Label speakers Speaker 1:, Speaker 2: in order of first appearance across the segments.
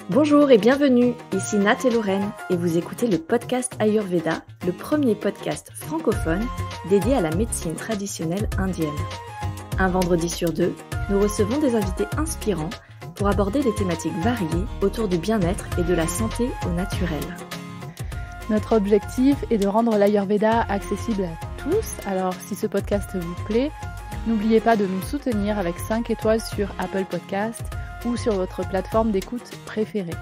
Speaker 1: Bonjour et bienvenue, ici Nat et Lorraine et vous écoutez le podcast Ayurveda, le premier podcast francophone dédié à la médecine traditionnelle indienne. Un vendredi sur deux, nous recevons des invités inspirants pour aborder des thématiques variées autour du bien-être et de la santé au naturel.
Speaker 2: Notre objectif est de rendre l'Ayurveda accessible à tous, alors si ce podcast vous plaît, n'oubliez pas de nous soutenir avec 5 étoiles sur Apple Podcast ou sur votre plateforme d'écoute préférée.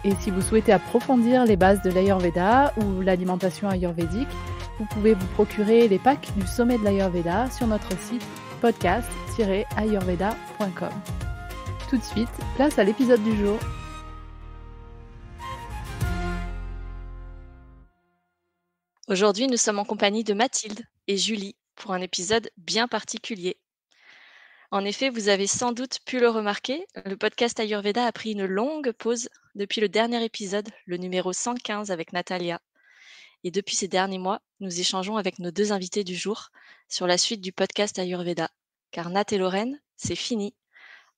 Speaker 2: Et si vous souhaitez approfondir les bases de l'Ayurveda ou l'alimentation ayurvédique, vous pouvez vous procurer les packs du sommet de l'Ayurveda sur notre site podcast-ayurveda.com. Tout de suite, place à l'épisode du jour.
Speaker 3: Aujourd'hui, nous sommes en compagnie de Mathilde et Julie pour un épisode bien particulier. En effet, vous avez sans doute pu le remarquer, le podcast Ayurveda a pris une longue pause depuis le dernier épisode, le numéro 115 avec Natalia. Et depuis ces derniers mois, nous échangeons avec nos deux invités du jour sur la suite du podcast Ayurveda. Car Nat et Lorraine, c'est fini.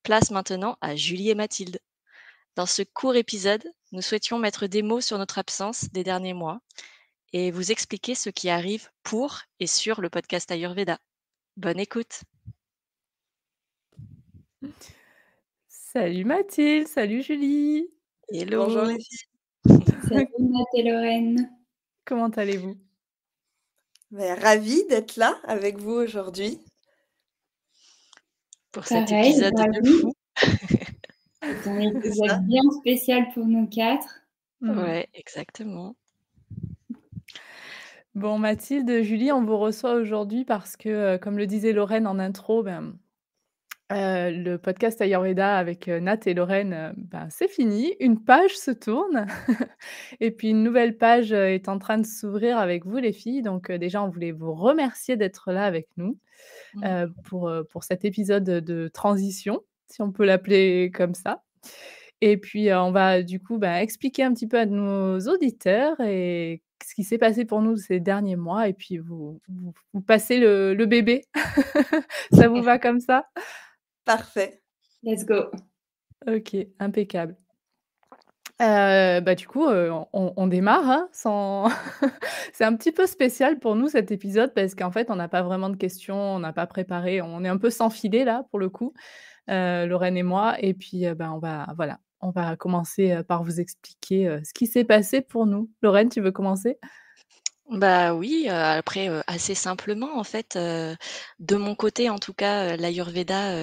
Speaker 3: Place maintenant à Julie et Mathilde. Dans ce court épisode, nous souhaitions mettre des mots sur notre absence des derniers mois et vous expliquer ce qui arrive pour et sur le podcast Ayurveda. Bonne écoute.
Speaker 2: Salut Mathilde, salut Julie.
Speaker 3: Hello.
Speaker 4: Bonjour les filles.
Speaker 5: Salut Nat et Lorraine.
Speaker 2: Comment allez-vous ?
Speaker 4: Ravie d'être là avec vous aujourd'hui.
Speaker 3: Pour cet
Speaker 5: Pareil,
Speaker 3: épisode de
Speaker 5: ravie.
Speaker 3: fou.
Speaker 5: C'est un épisode bien spécial pour nous quatre.
Speaker 3: Ouais, exactement.
Speaker 2: Bon Mathilde, Julie, on vous reçoit aujourd'hui parce que, comme le disait Lorraine en intro, le podcast Ayurveda avec Nat et Lorraine, c'est fini. Une page se tourne et puis une nouvelle page est en train de s'ouvrir avec vous les filles. Donc déjà, on voulait vous remercier d'être là avec nous pour cet épisode de transition, si on peut l'appeler comme ça. Et puis, on va du coup expliquer un petit peu à nos auditeurs et ce qui s'est passé pour nous ces derniers mois et puis vous passez le bébé. Ça vous va comme ça ?
Speaker 4: Parfait.
Speaker 5: Let's go.
Speaker 2: OK, impeccable. Du coup, on démarre, hein, sans c'est un petit peu spécial pour nous cet épisode parce qu'en fait, on n'a pas vraiment de questions, on n'a pas préparé, on est un peu sans filet là pour le coup, Lorraine et moi et puis, on va commencer, par vous expliquer, ce qui s'est passé pour nous. Lorraine, tu veux commencer?
Speaker 3: Bah oui, après, assez simplement en fait, de mon côté en tout cas, l'Ayurveda,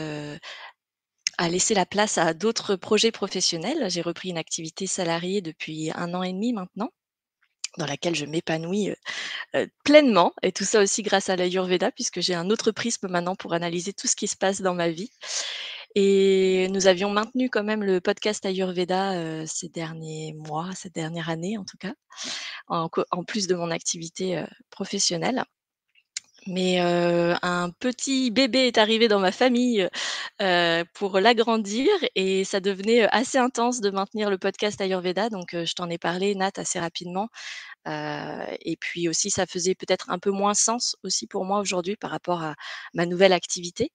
Speaker 3: a laissé la place à d'autres projets professionnels. J'ai repris une activité salariée depuis 1 an et demi maintenant, dans laquelle je m'épanouis, pleinement et tout ça aussi grâce à l'Ayurveda puisque j'ai un autre prisme maintenant pour analyser tout ce qui se passe dans ma vie. Et nous avions maintenu quand même le podcast Ayurveda, ces derniers mois, cette dernière année en tout cas, en plus de mon activité, professionnelle. Mais, un petit bébé est arrivé dans ma famille, pour l'agrandir et ça devenait, assez intense de maintenir le podcast Ayurveda donc, je t'en ai parlé Nat assez rapidement. Et puis aussi ça faisait peut-être un peu moins sens aussi pour moi aujourd'hui par rapport à ma nouvelle activité.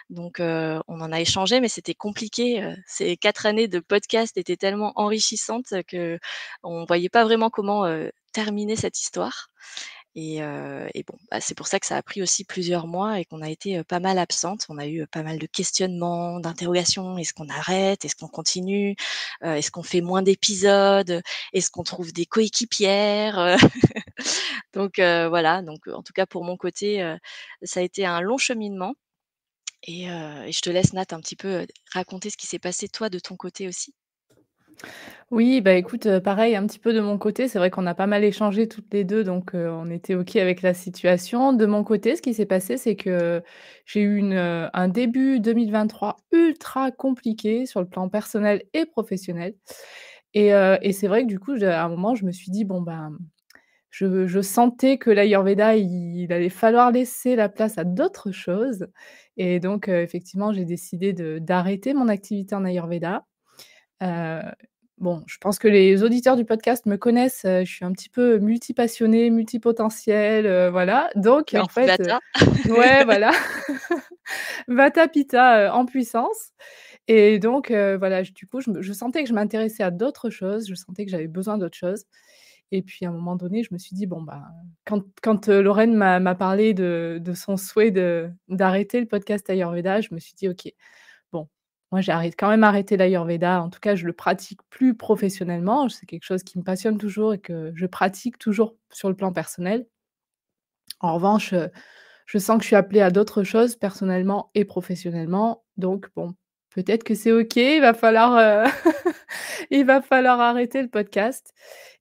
Speaker 3: Donc, on en a échangé mais c'était compliqué, ces 4 années de podcast étaient tellement enrichissantes, qu'on voyait pas vraiment comment, terminer cette histoire et bon, c'est pour ça que ça a pris aussi plusieurs mois et qu'on a été, pas mal absentes. On a eu, pas mal de questionnements, d'interrogations. Est-ce qu'on arrête? Est-ce qu'on continue? Est-ce qu'on fait moins d'épisodes? Est-ce qu'on trouve des coéquipières? Donc, voilà, donc, en tout cas pour mon côté, ça a été un long cheminement et je te laisse Nat un petit peu, raconter ce qui s'est passé toi de ton côté aussi.
Speaker 2: Oui, écoute, pareil, un petit peu de mon côté, c'est vrai qu'on a pas mal échangé toutes les 2, donc on était OK avec la situation. De mon côté, ce qui s'est passé, c'est que j'ai eu un début 2023 ultra compliqué sur le plan personnel et professionnel et c'est vrai que du coup, à un moment, je me suis dit: «Bon, je sentais que l'Ayurveda, il allait falloir laisser la place à d'autres choses» et donc effectivement, j'ai décidé d'arrêter mon activité en Ayurveda. Heu, bon, je pense que les auditeurs du podcast me connaissent, je suis un petit peu multipassionnée, multipotentielle, voilà. Donc en fait,
Speaker 3: Multivata.
Speaker 2: ouais, voilà, Vata Pitta, en puissance Et donc voilà, du coup, je sentais que je m'intéressais à d'autres choses, je sentais que j'avais besoin d'autres choses et puis à un moment donné, je me suis dit: «Bon, bah», quand Lorraine m'a parlé de son souhait d'arrêter le podcast Ayurveda, je me suis dit: «OK, bon, moi j'arrête quand même arrêté l'Ayurveda, en tout cas je le pratique plus professionnellement, c'est quelque chose qui me passionne toujours et que je pratique toujours sur le plan personnel. En revanche, je sens que je suis appelée à d'autres choses personnellement et professionnellement, donc bon, peut-être que c'est OK, il va falloir, il va falloir arrêter le podcast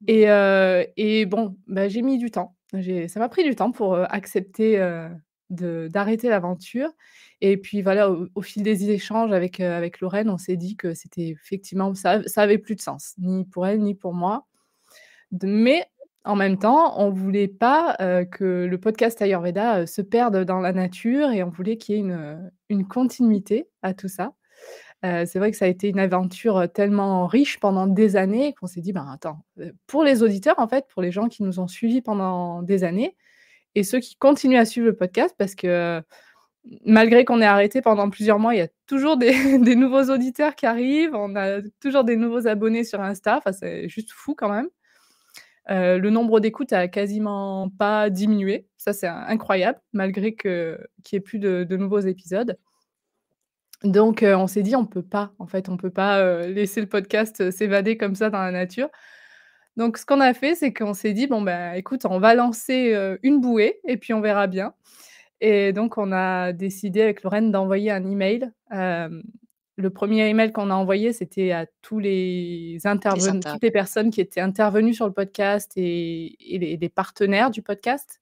Speaker 2: et bon, bah, j'ai mis du temps. Ça m'a pris du temps pour, accepter, d'arrêter l'aventure et puis voilà, au fil des échanges avec Lorraine, on s'est dit que c'était effectivement ça avait plus de sens, ni pour elle, ni pour moi. Mais en même temps, on voulait pas, que le podcast Ayurveda, se perde dans la nature et on voulait qu'il y ait une continuité à tout ça. C'est vrai que ça a été une aventure, tellement riche pendant des années qu'on s'est dit: «Ben, attends», pour les auditeurs, en fait, pour les gens qui nous ont suivis pendant des années et ceux qui continuent à suivre le podcast parce que, malgré qu'on ait arrêté pendant plusieurs mois, il y a toujours des des nouveaux auditeurs qui arrivent, on a toujours des nouveaux abonnés sur Insta, enfin, c'est juste fou quand même. Le nombre d'écoutes a quasiment pas diminué. Ça, c'est incroyable, malgré qu'il y ait plus de nouveaux épisodes. Donc on s'est dit: «On peut pas, en fait, on peut pas, laisser le podcast, s'évader comme ça dans la nature». Donc ce qu'on a fait, c'est qu'on s'est dit: «Bon, bah, écoute, on va lancer, une bouée et puis on verra bien». Et donc on a décidé avec Lorraine d'envoyer un email. Le premier email qu'on a envoyé, c'était à
Speaker 3: Les
Speaker 2: toutes les personnes qui étaient intervenues sur le podcast et les partenaires du podcast.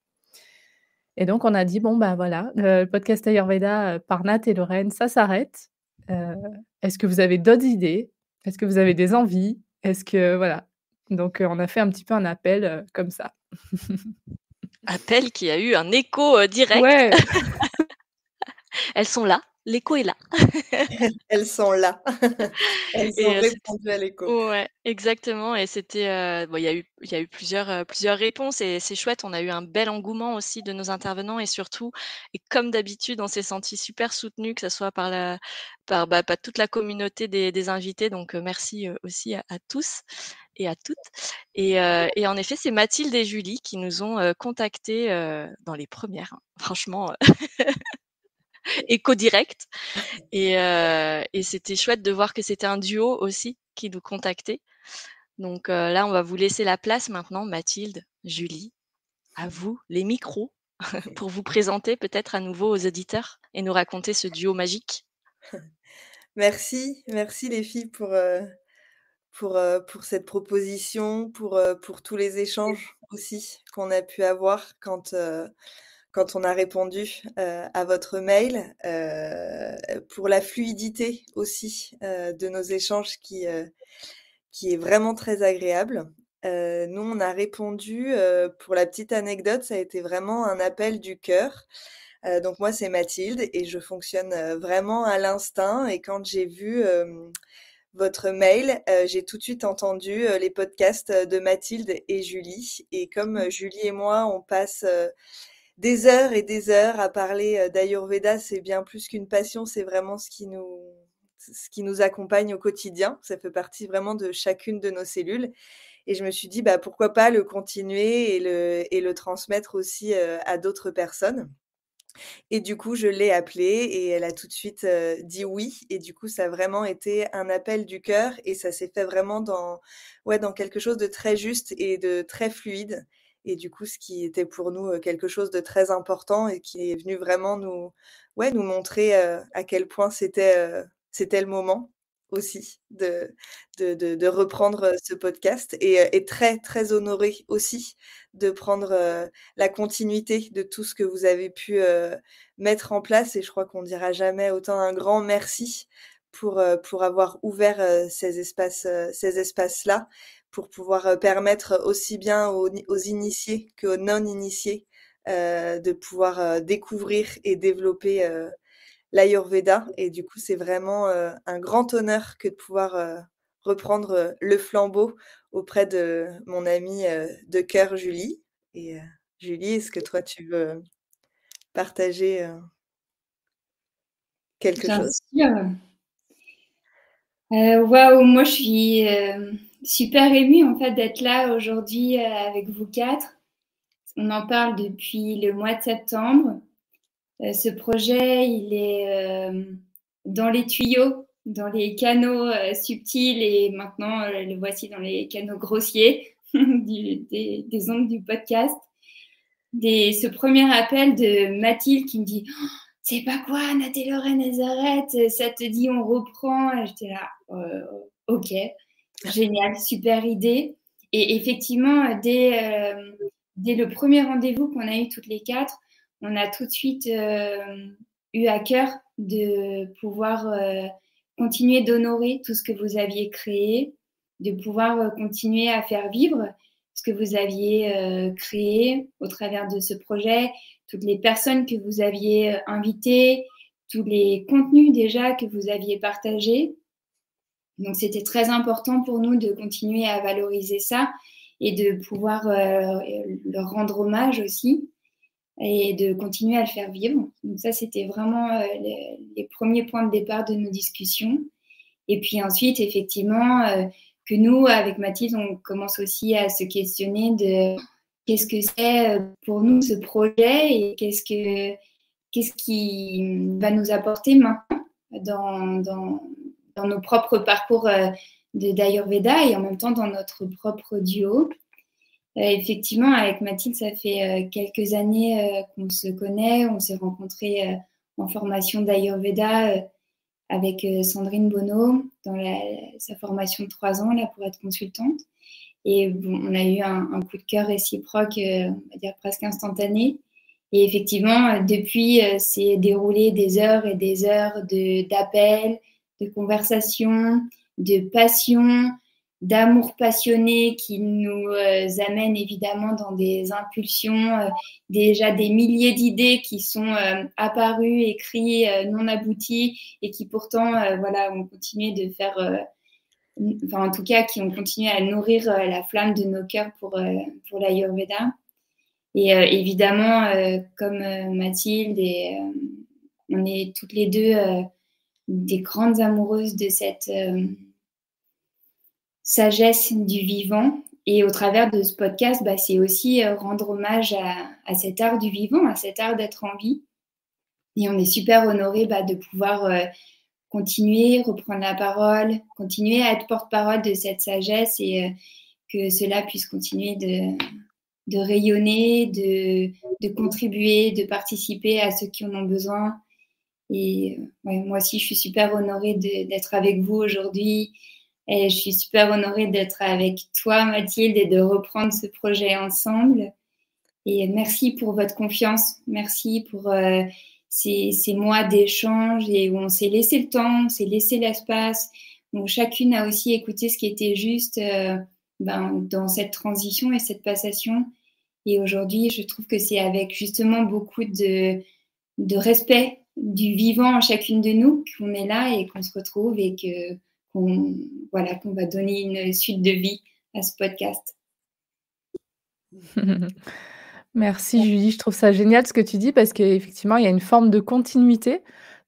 Speaker 2: Et donc on a dit: «Bon, bah, voilà, le podcast Ayurveda, par Nat et Lorraine, ça s'arrête. Heu, est-ce que vous avez d'autres idées? Est-ce que vous avez des envies? Est-ce que» voilà. Donc on a fait un petit peu un appel, comme ça.
Speaker 3: Appel qui a eu un écho, direct.
Speaker 2: Ouais,
Speaker 3: Elles sont là, l'écho est là.
Speaker 4: Elles sont là. Elles ont
Speaker 3: Et
Speaker 4: répondu à l'écho.
Speaker 3: ouais, exactement et c'était, bon, il y a eu plusieurs réponses et c'est chouette. On a eu un bel engouement aussi de nos intervenants et surtout et comme d'habitude, on s'est sentis super soutenus, que ça soit par toute la communauté des invités donc merci, aussi à tous et à toutes et en effet, c'est Mathilde et Julie qui nous ont, contactés, dans les premières, hein. Franchement, écho direct et c'était chouette de voir que c'était un duo aussi qui nous contactait. Donc là, on va vous laisser la place maintenant, Mathilde, Julie, à vous les micros pour vous présenter peut-être à nouveau aux auditeurs et nous raconter ce duo magique.
Speaker 4: Merci, merci les filles pour cette proposition, pour tous les échanges aussi qu'on a pu avoir quand on a répondu, à votre mail, pour la fluidité aussi, de nos échanges qui est vraiment très agréable. Nous, on a répondu, pour la petite anecdote, ça a été vraiment un appel du cœur. Donc moi, c'est Mathilde et je fonctionne, vraiment à l'instinct et quand j'ai vu, votre mail, j'ai tout de suite entendu, les podcasts, de Mathilde et Julie et comme, Julie et moi, on passe, des heures et des heures à parler, d'Ayurveda, c'est bien plus qu'une passion, c'est vraiment ce qui nous accompagne au quotidien. Ça fait partie vraiment de chacune de nos cellules et je me suis dit: «Bah, pourquoi pas le continuer et le transmettre aussi, à d'autres personnes?» Et du coup, je l'ai appelée et elle a tout de suite, dit oui et du coup, ça a vraiment été un appel du cœur et ça s'est fait vraiment dans quelque chose de très juste et de très fluide et du coup, ce qui était pour nous, quelque chose de très important et qui est venu vraiment nous montrer, à quel point c'était le moment aussi de reprendre, ce podcast et très, très honorée aussi de prendre, la continuité de tout ce que vous avez pu, mettre en place et je crois qu'on dira jamais autant un grand merci pour avoir ouvert, ces espaces-là, pour pouvoir, permettre aussi bien aux initiés qu'aux non initiés, de pouvoir, découvrir et développer, l'Ayurveda et du coup, c'est vraiment, un grand honneur que de pouvoir, reprendre, le flambeau auprès de mon amie, de cœur Julie et Julie, est-ce que toi tu veux partager, quelque
Speaker 5: Bien
Speaker 4: chose?
Speaker 5: sûr. Waouh, moi je suis super émue en fait d'être là aujourd'hui avec vous quatre. On en parle depuis le mois de septembre. Ce projet, il est dans les tuyaux, dans les canaux subtils et maintenant le voici dans les canaux grossiers des ondes du podcast. Ce premier appel de Mathilde qui me dit c'est pas quoi, Nath-et-Lorraine, elles arrêtent, ça te dit on reprend. Et j'étais là, ok, génial, super idée. Et effectivement, dès le premier rendez-vous qu'on a eu toutes les quatre, on a tout de suite eu à cœur de pouvoir continuer d'honorer tout ce que vous aviez créé, de pouvoir continuer à faire vivre ce que vous aviez créé au travers de ce projet, toutes les personnes que vous aviez invitées, tous les contenus déjà que vous aviez partagés. Donc, c'était très important pour nous de continuer à valoriser ça et de pouvoir leur rendre hommage aussi et de continuer à le faire vivre. Donc, ça, c'était vraiment les premiers points de départ de nos discussions. Et puis ensuite, effectivement, que nous, avec Mathilde, on commence aussi à se questionner de qu'est-ce que c'est pour nous ce projet et qu'est-ce qui va nous apporter maintenant dans nos propres parcours d'Ayurveda et en même temps dans notre propre duo. Effectivement, avec Mathilde, ça fait quelques années qu'on se connaît. On s'est rencontrés en formation d'Ayurveda avec Sandrine Bonneau dans sa formation de 3 ans là, pour être consultante. Et bon, on a eu un coup de cœur réciproque, on va dire presque instantané. Et effectivement, depuis, c'est déroulé des heures et des heures d'appels, de conversations, de passion, d'amour passionné qui nous amène évidemment dans des impulsions, déjà des milliers d'idées qui sont apparues, écrites, non abouties et qui pourtant, voilà, ont continué de faire, enfin en tout cas, qui ont continué à nourrir la flamme de nos cœurs pour l'Ayurveda. Et évidemment, comme Mathilde, on est toutes les deux des grandes amoureuses de cette sagesse du vivant. Et au travers de ce podcast, c'est aussi rendre hommage à cet art du vivant, à cet art d'être en vie. Et on est super honorés de pouvoir continuer, reprendre la parole, continuer à être porte-parole de cette sagesse et que cela puisse continuer de rayonner, de contribuer, de participer à ceux qui en ont besoin. Et moi aussi, je suis super honorée d'être avec vous aujourd'hui. Et je suis super honorée d'être avec toi, Mathilde, et de reprendre ce projet ensemble. Et merci pour votre confiance. Merci pour ces mois d'échange et où on s'est laissé le temps, on s'est laissé l'espace, où chacune a aussi écouté ce qui était juste dans cette transition et cette passation. Et aujourd'hui, je trouve que c'est avec justement beaucoup de respect du vivant en chacune de nous qu'on est là et qu'on se retrouve et qu'on va donner une suite de vie à ce podcast.
Speaker 2: Merci Julie, je trouve ça génial ce que tu dis parce qu'effectivement, il y a une forme de continuité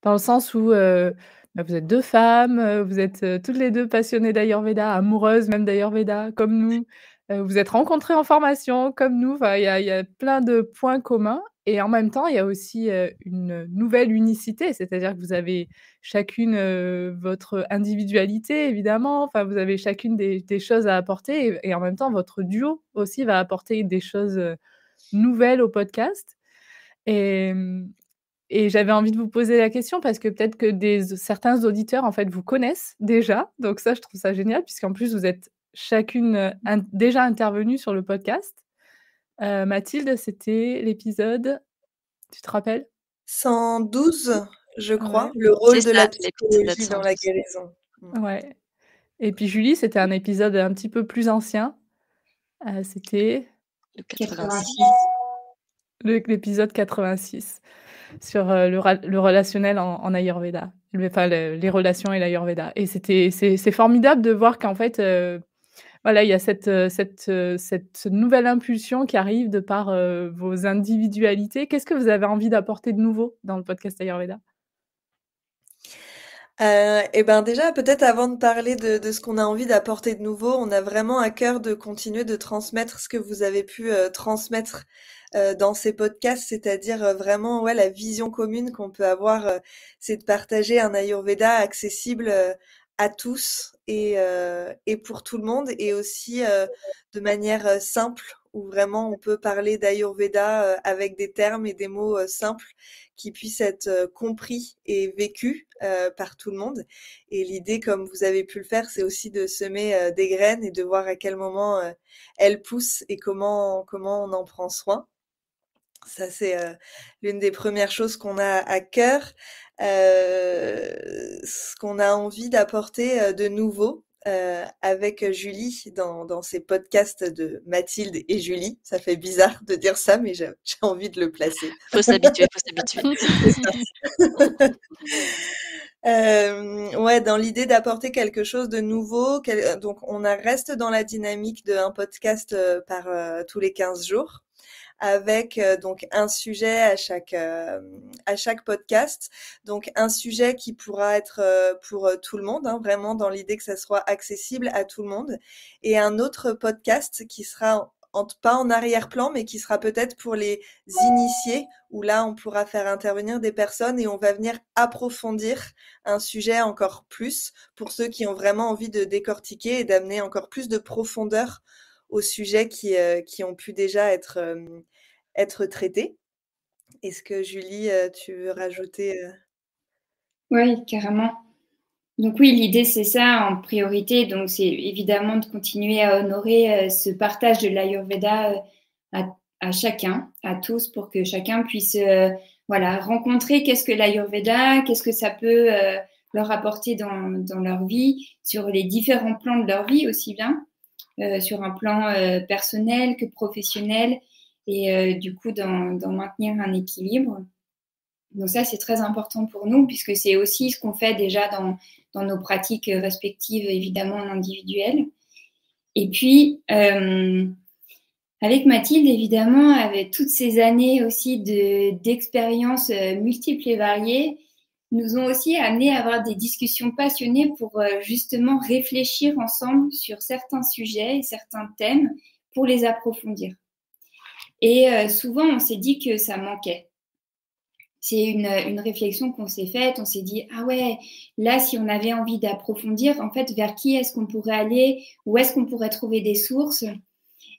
Speaker 2: dans le sens où vous êtes 2 femmes, vous êtes toutes les 2 passionnées d'Ayurveda, amoureuses même d'Ayurveda comme nous. Vous êtes rencontrées en formation comme nous. Enfin, il y a plein de points communs et en même temps, il y a aussi une nouvelle unicité. C'est-à-dire que vous avez chacune votre individualité évidemment. Enfin, vous avez chacune des choses à apporter et en même temps, votre duo aussi va apporter des choses nouvelles au podcast. Et j'avais envie de vous poser la question parce que peut-être que certains auditeurs, en fait, vous connaissent déjà. Donc ça, je trouve ça génial puisqu'en plus, vous êtes chacune déjà intervenue sur le podcast. Mathilde, c'était l'épisode, tu te rappelles?
Speaker 4: 112, je crois,
Speaker 2: Ouais.
Speaker 4: le rôle
Speaker 3: C'est
Speaker 4: de la
Speaker 3: ça, l'épisode
Speaker 4: psychologie dans la
Speaker 3: 112.
Speaker 4: guérison.
Speaker 2: Ouais. Et puis Julie, c'était un épisode un petit peu plus ancien. C'était
Speaker 3: Le 86.
Speaker 2: l'épisode 86 sur le relationnel en Ayurveda, les relations et l'Ayurveda. Et c'est formidable de voir qu'en fait, voilà, il y a cette nouvelle impulsion qui arrive de par vos individualités. Qu'est-ce que vous avez envie d'apporter de nouveau dans le podcast Ayurveda?
Speaker 4: Et ben déjà, peut-être avant de parler de ce qu'on a envie d'apporter de nouveau, on a vraiment à cœur de continuer de transmettre ce que vous avez pu transmettre dans ces podcasts, c'est-à-dire vraiment la vision commune qu'on peut avoir, c'est de partager un Ayurveda accessible à tous et pour tout le monde, et aussi de manière simple, où vraiment on peut parler d'Ayurveda avec des termes et des mots simples qui puissent être compris et vécus par tout le monde. Et l'idée, comme vous avez pu le faire, c'est aussi de semer des graines et de voir à quel moment elles poussent et comment on en prend soin. Ça, c'est l'une des premières choses qu'on a à cœur. Ce qu'on a envie d'apporter de nouveau avec Julie dans ces podcasts de Mathilde et Julie. Ça fait bizarre de dire ça, mais j'ai envie de le placer.
Speaker 3: Faut s'habituer, faut s'habituer.
Speaker 4: Dans l'idée d'apporter quelque chose de nouveau. Donc, on reste dans la dynamique d'un podcast par tous les 15 jours, avec donc un sujet à chaque podcast. Donc un sujet qui pourra être pour tout le monde, vraiment dans l'idée que ça soit accessible à tout le monde, et un autre podcast qui sera pas en arrière-plan, mais qui sera peut-être pour les initiés, où là on pourra faire intervenir des personnes et on va venir approfondir un sujet encore plus pour ceux qui ont vraiment envie de décortiquer et d'amener encore plus de profondeur aux sujets qui ont pu déjà être traités. Est-ce que Julie, tu veux rajouter
Speaker 5: Oui, carrément. Donc oui, l'idée, c'est ça en priorité. Donc c'est évidemment de continuer à honorer ce partage de l'Ayurveda à chacun, à tous, pour que chacun puisse rencontrer qu'est-ce que l'Ayurveda, qu'est-ce que ça peut leur apporter dans leur vie, sur les différents plans de leur vie aussi bien, sur un plan personnel que professionnel, et du coup d'en maintenir un équilibre. Donc ça, c'est très important pour nous, puisque c'est aussi ce qu'on fait déjà dans nos pratiques respectives, évidemment en individuel. Et puis, avec Mathilde, évidemment, avec toutes ces années aussi d'expériences multiples et variées, nous ont aussi amené à avoir des discussions passionnées pour justement réfléchir ensemble sur certains sujets et certains thèmes pour les approfondir. Et souvent, on s'est dit que ça manquait. C'est une réflexion qu'on s'est faite. On s'est dit, ah ouais, là, si on avait envie d'approfondir, en fait, vers qui est-ce qu'on pourrait aller? Où est-ce qu'on pourrait trouver des sources?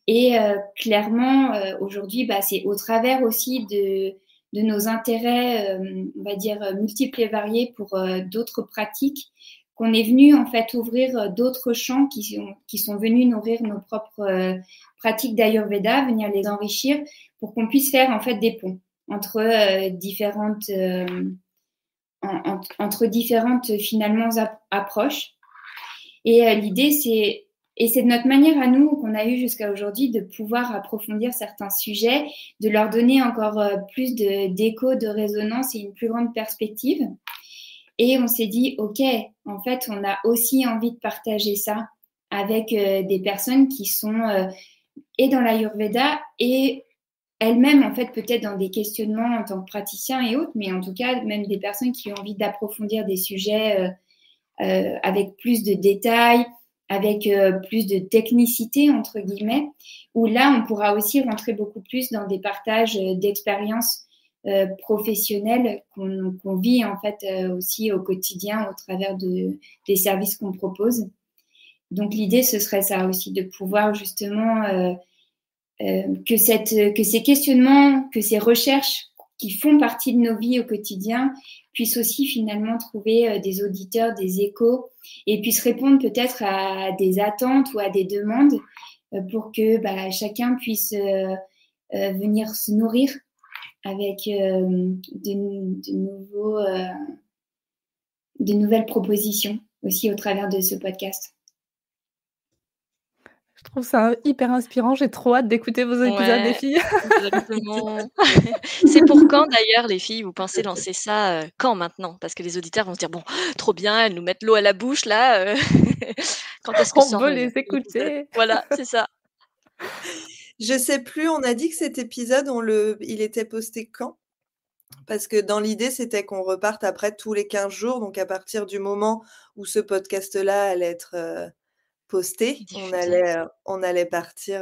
Speaker 5: Et clairement, aujourd'hui, c'est au travers aussi de nos intérêts, on va dire, multiples et variés pour d'autres pratiques, qu'on est venu en fait ouvrir d'autres champs qui sont venus nourrir nos propres pratiques d'Ayurveda, venir les enrichir pour qu'on puisse faire en fait des ponts entre différentes finalement approches. Et l'idée, c'est de notre manière à nous qu'on a eu jusqu'à aujourd'hui de pouvoir approfondir certains sujets, de leur donner encore plus d'écho, de résonance et une plus grande perspective. Et on s'est dit, OK, en fait, on a aussi envie de partager ça avec des personnes qui sont et dans l'Ayurveda et elles-mêmes, en fait, peut-être dans des questionnements en tant que praticiens et autres, mais en tout cas, même des personnes qui ont envie d'approfondir des sujets avec plus de détails, avec plus de technicité, entre guillemets, où là, on pourra aussi rentrer beaucoup plus dans des partages d'expériences professionnelles qu'on vit, en fait, aussi au quotidien au travers des services qu'on propose. Donc, l'idée, ce serait ça aussi, de pouvoir justement que ces questionnements, que ces recherches qui font partie de nos vies au quotidien puissent aussi finalement trouver des auditeurs, des échos, et puissent répondre peut-être à des attentes ou à des demandes pour que chacun puisse venir se nourrir avec de nouvelles propositions aussi au travers de ce podcast.
Speaker 2: Je trouve ça hyper inspirant. J'ai trop hâte d'écouter vos épisodes, les filles.
Speaker 3: Exactement. C'est pour quand d'ailleurs, les filles, vous pensez lancer ça quand maintenant? Parce que les auditeurs vont se dire, bon, trop bien, elles nous mettent l'eau à la bouche là. Quand est-ce que
Speaker 2: on veut les écouter?
Speaker 3: Voilà, c'est ça.
Speaker 4: Je sais plus, on a dit que cet épisode, il était posté quand? Parce que dans l'idée, c'était qu'on reparte après tous les 15 jours. Donc, à partir du moment où ce podcast-là allait être posté,
Speaker 3: Diffusé.
Speaker 4: On allait partir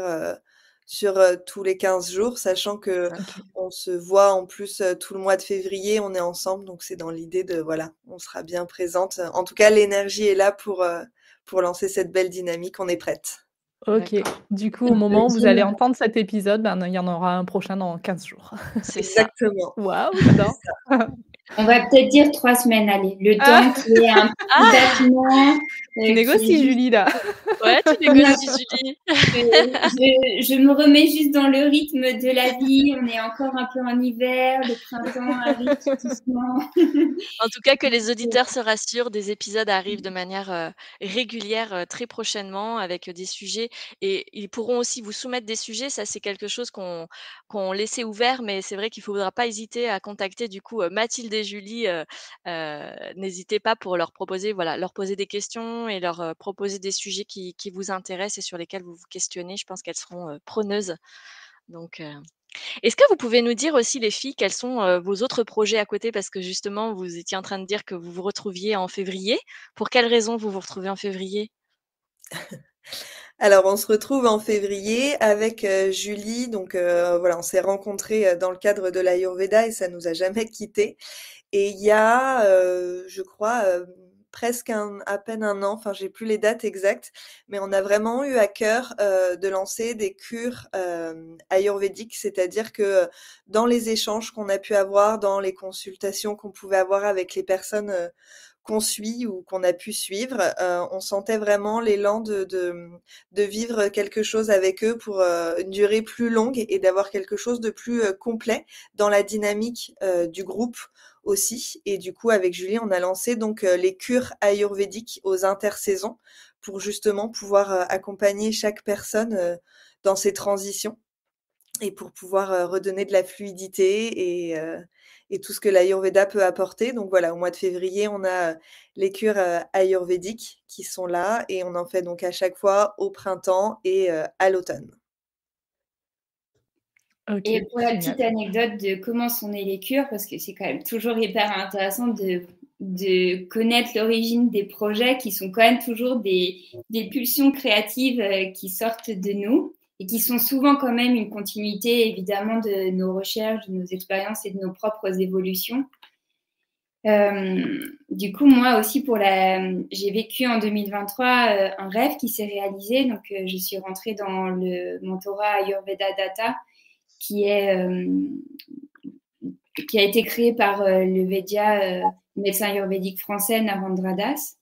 Speaker 4: sur tous les 15 jours, sachant que
Speaker 3: OK.
Speaker 4: on se voit en plus tout le mois de février, on est ensemble. Donc, c'est dans l'idée de, voilà, on sera bien présente. En tout cas, l'énergie est là pour lancer cette belle dynamique. On est prête.
Speaker 2: OK.
Speaker 3: D'accord.
Speaker 2: Du coup, au moment où vous allez entendre cet épisode, ben, il y en aura un prochain dans 15 jours.
Speaker 3: C'est ça.
Speaker 4: Exactement.
Speaker 2: Waouh, j'adore.
Speaker 5: On va peut-être dire 3 semaines, allez. Le
Speaker 2: Ah.
Speaker 5: temps qu'il y ait un petit battement.
Speaker 2: Tu négocies, Julie, là.
Speaker 3: Ouais, tu négocies, Julie.
Speaker 5: Je me remets juste dans le rythme de la vie. On est encore un peu en hiver, le printemps arrive tout doucement.
Speaker 3: En tout cas, que les auditeurs se rassurent, des épisodes arrivent de manière régulière très prochainement avec des sujets et ils pourront aussi vous soumettre des sujets. Ça, c'est quelque chose qu'on laissait ouvert, mais c'est vrai qu'il ne faudra pas hésiter à contacter du coup Mathilde et Julie. N'hésitez pas pour leur proposer, voilà, leur poser des questions et leur proposer des sujets qui vous intéressent et sur lesquels vous vous questionnez. Je pense qu'elles seront preneuses. Donc, est-ce que vous pouvez nous dire aussi, les filles, quels sont vos autres projets à côté? Parce que justement, vous étiez en train de dire que vous vous retrouviez en février. Pour quelles raisons vous vous retrouvez en février?
Speaker 4: Alors, on se retrouve en février avec Julie. Donc, voilà, on s'est rencontrés dans le cadre de l'Ayurveda et ça nous a jamais quittés. Et il y a, je crois, presque à peine un an, enfin, j'ai plus les dates exactes, mais on a vraiment eu à cœur de lancer des cures ayurvédiques, c'est-à-dire que dans les échanges qu'on a pu avoir, dans les consultations qu'on pouvait avoir avec les personnes qu'on suit ou qu'on a pu suivre, on sentait vraiment l'élan de vivre quelque chose avec eux pour une durée plus longue et d'avoir quelque chose de plus complet dans la dynamique du groupe aussi. Et du coup, avec Julie, on a lancé donc les cures ayurvédiques aux intersaisons pour justement pouvoir accompagner chaque personne dans ses transitions et pour pouvoir redonner de la fluidité et tout ce que l'Ayurveda peut apporter. Donc voilà, au mois de février, on a les cures ayurvédiques qui sont là et on en fait donc à chaque fois au printemps et à l'automne.
Speaker 2: OK,
Speaker 5: Et pour la
Speaker 2: génial.
Speaker 5: petite anecdote de comment sont nées les cures, parce que c'est quand même toujours hyper intéressant de connaître l'origine des projets qui sont quand même toujours des pulsions créatives qui sortent de nous et qui sont souvent quand même une continuité évidemment de nos recherches, de nos expériences et de nos propres évolutions. Du coup, moi aussi, j'ai vécu en 2023 un rêve qui s'est réalisé. Donc, je suis rentrée dans le mentorat Ayurveda Data qui a été créé par le Védia, médecin ayurvédique français Narendra Das.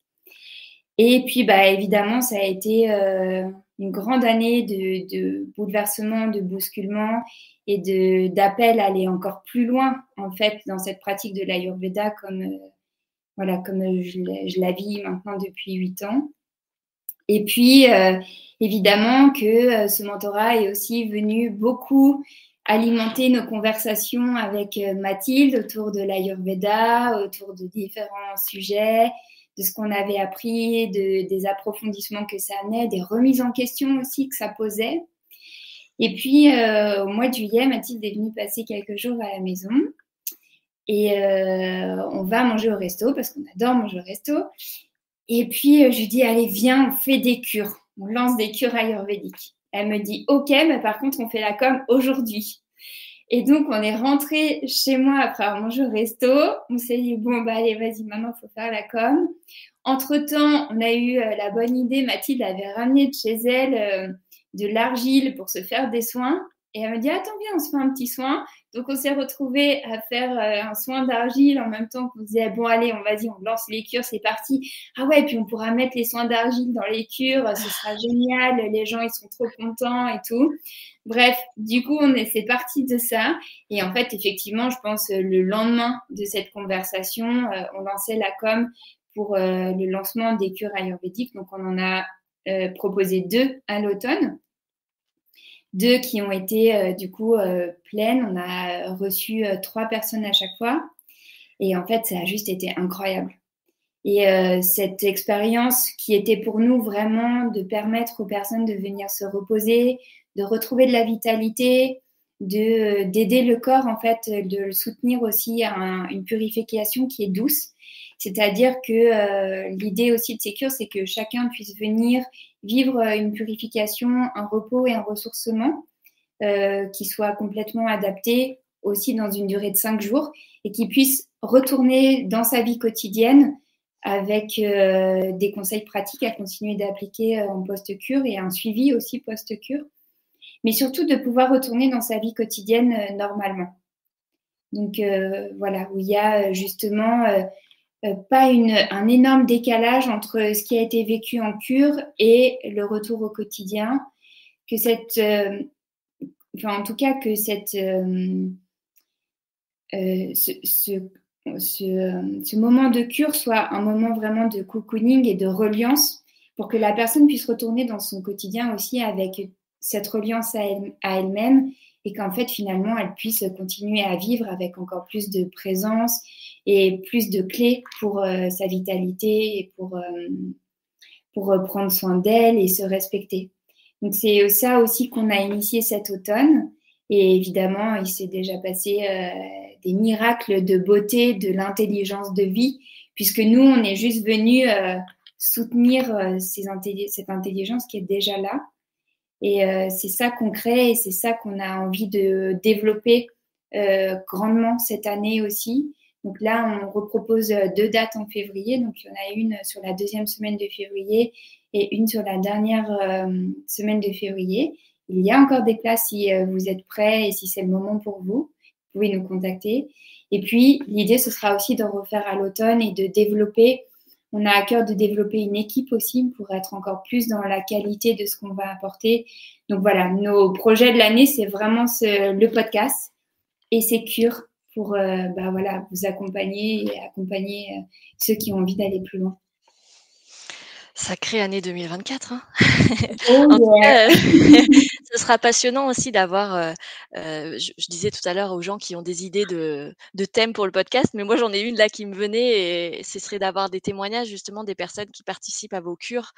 Speaker 5: Et puis, évidemment, ça a été une grande année de bouleversement, de bousculement et d'appel à aller encore plus loin, en fait, dans cette pratique de l'Ayurveda comme je la vis maintenant depuis 8 ans. Et puis, évidemment que ce mentorat est aussi venu beaucoup alimenter nos conversations avec Mathilde autour de l'Ayurveda, autour de différents sujets, de ce qu'on avait appris, des approfondissements que ça amenait, des remises en question aussi que ça posait. Et puis, au mois de juillet, Mathilde est venue passer quelques jours à la maison. Et on va manger au resto parce qu'on adore manger au resto. Et puis, je lui dis, allez, viens, on fait des cures. On lance des cures ayurvédiques. Elle me dit, OK, mais par contre, on fait la com aujourd'hui. Et donc, on est rentré chez moi après avoir mangé au resto. On s'est dit, bon, allez, vas-y, maintenant, il faut faire la com. Entre-temps, on a eu la bonne idée. Mathilde avait ramené de chez elle de l'argile pour se faire des soins. Et elle me dit, attends, viens, on se fait un petit soin. Donc, on s'est retrouvés à faire un soin d'argile en même temps qu'on disait, bon, allez, vas-y, on lance les cures, c'est parti. Ah ouais, puis on pourra mettre les soins d'argile dans les cures, ce sera génial, les gens, ils sont trop contents et tout. Bref, du coup, c'est parti de ça. Et en fait, effectivement, je pense le lendemain de cette conversation, on lançait la com pour le lancement des cures ayurvédiques. Donc, on en a proposé 2 à l'automne. 2 qui ont été du coup pleines. On a reçu 3 personnes à chaque fois. Et en fait, ça a juste été incroyable. Et cette expérience qui était pour nous vraiment de permettre aux personnes de venir se reposer, de retrouver de la vitalité, d'aider le corps, en fait, de le soutenir aussi à une purification qui est douce. C'est-à-dire que l'idée aussi de ces cures, c'est que chacun puisse venir vivre une purification, un repos et un ressourcement qui soit complètement adapté aussi dans une durée de 5 jours et qui puisse retourner dans sa vie quotidienne avec des conseils pratiques à continuer d'appliquer en post-cure et un suivi aussi post-cure, mais surtout de pouvoir retourner dans sa vie quotidienne normalement. Donc voilà, où il y a justement pas un énorme décalage entre ce qui a été vécu en cure et le retour au quotidien, que en tout cas que ce moment de cure soit un moment vraiment de cocooning et de reliance pour que la personne puisse retourner dans son quotidien aussi avec cette reliance à elle-même et qu'en fait finalement elle puisse continuer à vivre avec encore plus de présence et plus de clés pour sa vitalité et pour prendre soin d'elle et se respecter. Donc c'est ça aussi qu'on a initié cet automne. Et évidemment, il s'est déjà passé des miracles de beauté, de l'intelligence de vie, puisque nous, on est juste venus soutenir cette intelligence qui est déjà là. Et c'est ça qu'on crée et c'est ça qu'on a envie de développer grandement cette année aussi. Donc là, on repropose 2 dates en février. Donc, il y en a une sur la 2e semaine de février et une sur la dernière semaine de février. Il y a encore des places si vous êtes prêts et si c'est le moment pour vous. Vous pouvez nous contacter. Et puis, l'idée, ce sera aussi d'en refaire à l'automne et de développer. On a à cœur de développer une équipe aussi pour être encore plus dans la qualité de ce qu'on va apporter. Donc voilà, nos projets de l'année, c'est vraiment le podcast et ces cures pour vous accompagner et accompagner ceux qui ont envie d'aller plus loin.
Speaker 3: Sacrée année 2024. Hein.
Speaker 5: Oh,
Speaker 3: en tout cas, ce sera passionnant aussi d'avoir, je disais tout à l'heure aux gens qui ont des idées de thèmes pour le podcast, mais moi j'en ai une là qui me venait et ce serait d'avoir des témoignages justement des personnes qui participent à vos cures.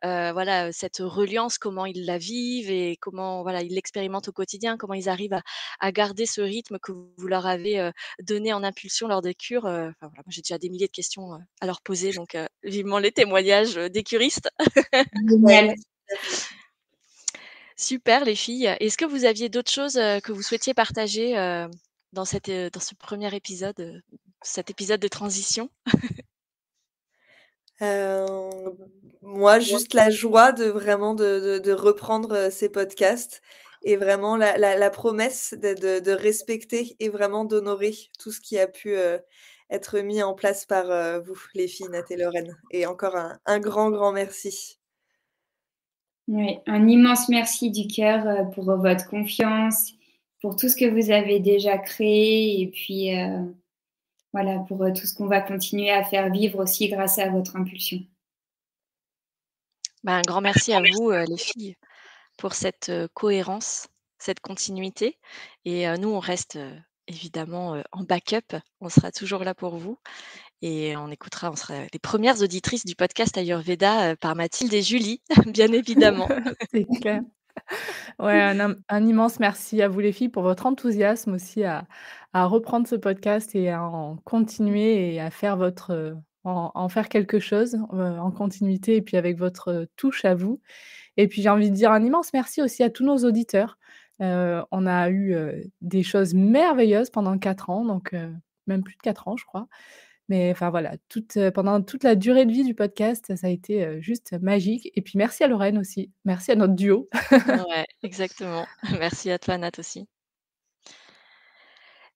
Speaker 3: Voilà, cette reliance, comment ils la vivent et comment voilà, ils l'expérimentent au quotidien, comment ils arrivent à garder ce rythme que vous leur avez donné en impulsion lors des cures. Enfin, voilà, moi j'ai déjà des milliers de questions à leur poser, donc vivement les témoignages des curistes.
Speaker 5: Génial.
Speaker 3: Super les filles. Est-ce que vous aviez d'autres choses que vous souhaitiez partager dans ce premier épisode, cet épisode de transition?
Speaker 4: Moi, juste la joie de vraiment de reprendre ces podcasts et vraiment la promesse de respecter et vraiment d'honorer tout ce qui a pu être mis en place par vous, les filles, Nat et Lorraine. Et encore un grand, grand merci.
Speaker 5: Oui, un immense merci du cœur pour votre confiance, pour tout ce que vous avez déjà créé et puis voilà, pour tout ce qu'on va continuer à faire vivre aussi grâce à votre impulsion.
Speaker 3: Un grand merci à vous, les filles, pour cette cohérence, cette continuité. Et nous, on reste évidemment en backup. On sera toujours là pour vous. Et on sera les premières auditrices du podcast Ayurveda par Mathilde et Julie, bien évidemment.
Speaker 2: C'est clair. Ouais, un immense merci à vous les filles pour votre enthousiasme aussi à reprendre ce podcast et à en continuer et à faire en faire quelque chose, en continuité et puis avec votre touche à vous. Et puis j'ai envie de dire un immense merci aussi à tous nos auditeurs. On a eu, des choses merveilleuses pendant 4 ans, donc même plus de 4 ans je crois. Mais enfin voilà, pendant toute la durée de vie du podcast, ça a été, juste magique et puis merci à Lorraine aussi. Merci à notre duo.
Speaker 3: Ouais, exactement. Merci à toi, Nat, aussi.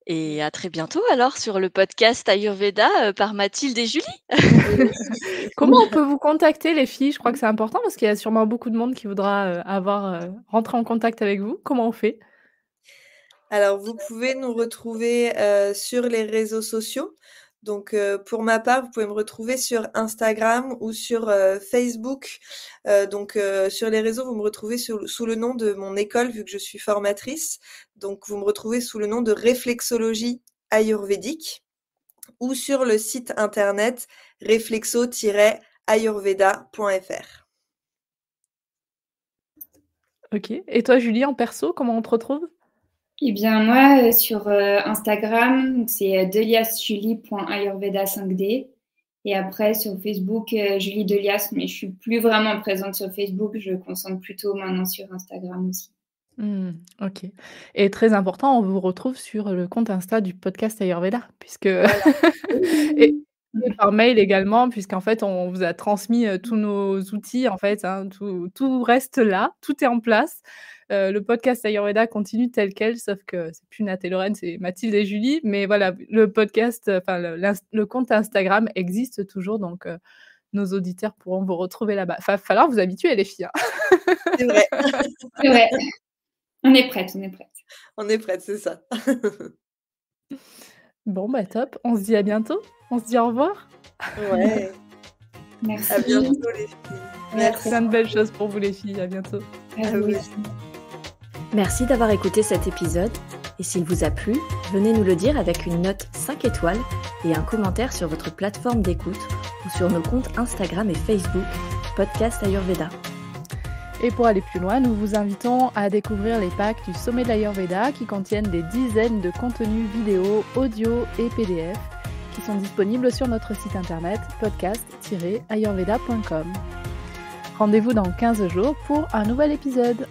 Speaker 3: Et à très bientôt alors sur le podcast Ayurveda par Mathilde et Julie.
Speaker 2: Comment on peut vous contacter les filles? Je crois que c'est important parce qu'il y a sûrement beaucoup de monde qui voudra, rentrer en contact avec vous. Comment on fait?
Speaker 4: Alors, vous pouvez nous retrouver sur les réseaux sociaux. Donc, pour ma part, vous pouvez me retrouver sur Instagram ou sur Facebook. Sur les réseaux, vous me retrouvez sous le nom de mon école, vu que je suis formatrice. Donc, vous me retrouvez sous le nom de Réflexologie Ayurvédique ou sur le site internet réflexo-ayurveda.fr.
Speaker 2: OK. Et toi, Julie, en perso, comment on te retrouve?
Speaker 5: Eh bien, moi, sur Instagram, c'est deliasjulie.ayurveda5d. Et après, sur Facebook, Julie Delias, mais je suis plus vraiment présente sur Facebook. Je concentre plutôt maintenant sur Instagram aussi.
Speaker 2: OK. Et très important, on vous retrouve sur le compte Insta du podcast Ayurveda, puisque
Speaker 4: Voilà.
Speaker 2: et par mail également, puisqu'en fait, on vous a transmis, tous nos outils, en fait, hein, tout reste là, tout est en place. Le podcast Ayurveda continue tel quel, sauf que c'est plus Nat et Lorraine, c'est Mathilde et Julie. Mais voilà, le podcast, enfin le compte Instagram existe toujours, donc nos auditeurs pourront vous retrouver là-bas. Va falloir vous habituer les filles, hein.
Speaker 4: C'est vrai.
Speaker 5: C'est vrai. On est prête.
Speaker 4: On est prête, c'est ça.
Speaker 2: Bon, bah top, on se dit à bientôt. On se dit au revoir.
Speaker 4: Ouais.
Speaker 5: Merci.
Speaker 4: À bientôt les filles. Merci.
Speaker 2: Plein de belles choses pour vous les filles, à bientôt.
Speaker 5: À vous aussi.
Speaker 1: Merci d'avoir écouté cet épisode et s'il vous a plu, venez nous le dire avec une note 5 étoiles et un commentaire sur votre plateforme d'écoute ou sur nos comptes Instagram et Facebook, Podcast Ayurveda.
Speaker 2: Et pour aller plus loin, nous vous invitons à découvrir les packs du Sommet de l'Ayurveda qui contiennent des dizaines de contenus vidéo, audio et PDF qui sont disponibles sur notre site internet podcast-ayurveda.com. Rendez-vous dans 15 jours pour un nouvel épisode.